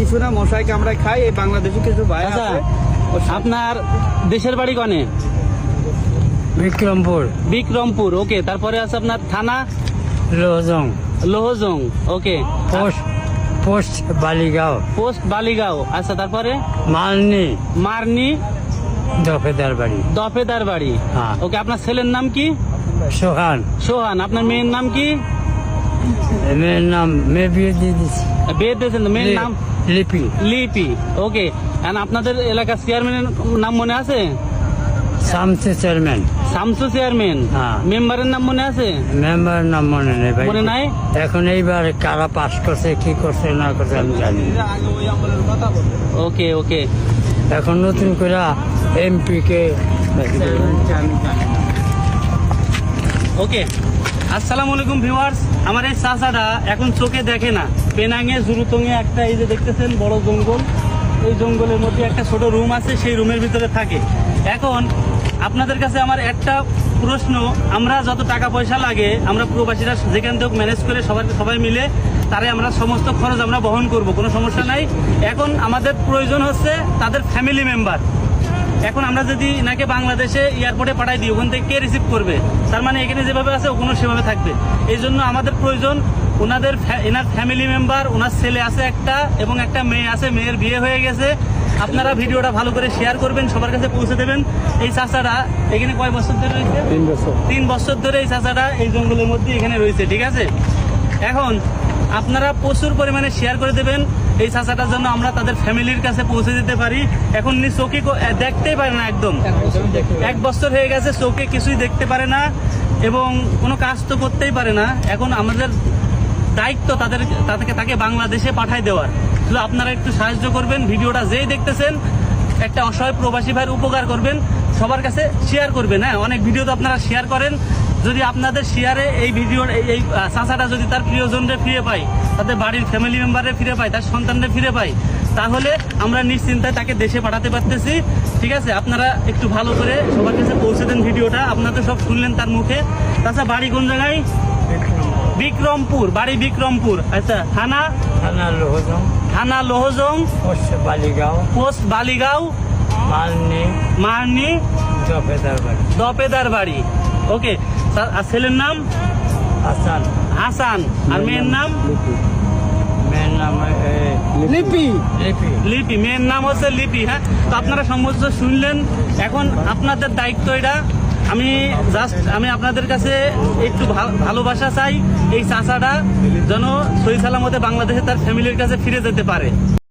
কিছু না, মশাইকে আমরা খাই। এই বাংলাদেশে কিছু ভাই আচ্ছা আছে। আপনার দেশের বাড়ি কনে? বিক্রমপুর বিক্রমপুর। ওকে, তারপরে আছে আপনার থানা Lohajang Lohajang. Okay, post post Baligaon post Baligaon. আচ্ছা, তারপরে মালনি মারনি দফেদার বাড়ি দফেদার বাড়ি। হ্যাঁ। ওকে, আপনার ছেলের নাম কি? সোহান। সোহান। আপনার মেয়ের নাম কি? মেয়ের নাম মেয়ে বিয়ে দিয়ে দিচ্ছি বিয়ে দিয়েছেন তো? মেয়ের নাম লিপি লিপি। ওকে, আপনাদের এলাকার চেয়ারম্যানের নাম মনে আছে? শামসু চেয়ারম্যান। শামসু চেয়ারম্যান। হ্যাঁ। মেম্বারের নাম মনে আছে? মেম্বারের নাম মনে নেই ভাই। মনে নাই? এখন এইবার কারা পাস করছে কি করছে না করছে আমি জানি না। আগে ওই আমলের কথা বলতে। ওকে ওকে। এখন নতুন করে এমপি কে আমি জানি না। ওকে, আসসালামু আলাইকুম ভিউয়ার্স। আমার এই চাচাটা এখন চোখে দেখে না। পেনাঙে জুরুতঙে একটা, এই যে দেখতেছেন বড় জঙ্গল, এই জঙ্গলের মধ্যে একটা ছোট রুম আছে, সেই রুমের ভিতরে থাকে। এখন আপনাদের কাছে আমার একটা প্রশ্ন, আমরা যত টাকা পয়সা লাগে আমরা প্রবাসীরা যেখান থেকে ম্যানেজ করে সবাই মিলে তারে আমরা সমস্ত খরচ আমরা বহন করব, কোনো সমস্যা নাই। এখন আমাদের প্রয়োজন হচ্ছে তাদের ফ্যামিলি মেম্বার। এখন আমরা যদি নাকি বাংলাদেশে এয়ারপোর্টে পাঠাই দিই, ওখান থেকে কে রিসিভ করবে? তার মানে এখানে যেভাবে আছে ওখানে সেভাবে থাকবে। এই জন্য আমাদের প্রয়োজন এনার ফ্যামিলি মেম্বার। ওনার ছেলে আছে একটা এবং একটা মেয়ে আছে, মেয়ের বিয়ে হয়ে গেছে। আপনারা ভিডিওটা ভালো করে শেয়ার করবেন, সবার কাছে পৌঁছে দেবেন। এই চাচাটা এখানে কয় বছর ধরে রয়েছে? 3 বছর। 3 বছর ধরে এই চাচাটা এই জঙ্গলের মধ্যে এখানে রয়েছে, ঠিক আছে? এখন আপনারা প্রচুর পরিমাণে শেয়ার করে দেবেন এই চাচাটার জন্য আমরা তাদের ফ্যামিলির কাছে পৌঁছে দিতে পারি। এখন চোখে দেখতেই পারে না, একদম 1 বছর হয়ে গেছে, চোখে কিছুই দেখতে পারে না এবং কোনো কাজ তো করতেই পারে না। এখন আমাদের দায়িত্ব তাকে বাংলাদেশে পাঠায় দেওয়ার। শুধু আপনারা একটু সাহায্য করবেন, ভিডিওটা যেই দেখতেছেন একটা অসহায় প্রবাসী ভাইয়ের উপকার করবেন, সবার কাছে শেয়ার করবেন। হ্যাঁ, অনেক ভিডিও তো আপনারা শেয়ার করেন। যদি আপনাদের শেয়ারে এই ভিডিওর এই চাচাটা যদি তার প্রিয়জনরে ফিরে পায়, তাদের বাড়ির ফ্যামিলি মেম্বারে ফিরে পায়, তার সন্তানরে ফিরে পায়, তাহলে আমরা নিশ্চিন্তায় তাকে দেশে পাঠাতে পারতেছি, ঠিক আছে? আপনারা একটু ভালো করে সবার কাছে পৌঁছে দেন ভিডিওটা। আপনারা তো সব শুনলেন তার মুখে। তাছাড়া বাড়ি কোন জায়গায়? বিক্রমপুর। বাড়ি বিক্রমপুর। আচ্ছা, থানা থানা লোহজং, পোস্ট বালিগাঁও পোস্ট বালিগাঁও, মারনি দফেদার বাড়ি দপেদার বাড়ি। ওকে, আর ছেলের নাম হাসান। হাসান। আর মেয়ের নাম মেয়ের নাম লিপি। লিপি। লিপি। মেয়ের নাম হচ্ছে লিপি। হ্যাঁ, তো আপনারা সমস্ত শুনলেন। এখন আপনাদের দায়িত্ব এটা। আমি আপনাদের কাছে একটু ভালোবাসা চাই, এই চাচাটা যেন সহি সালামতে বাংলাদেশে তার ফ্যামিলির কাছে ফিরে যেতে পারে।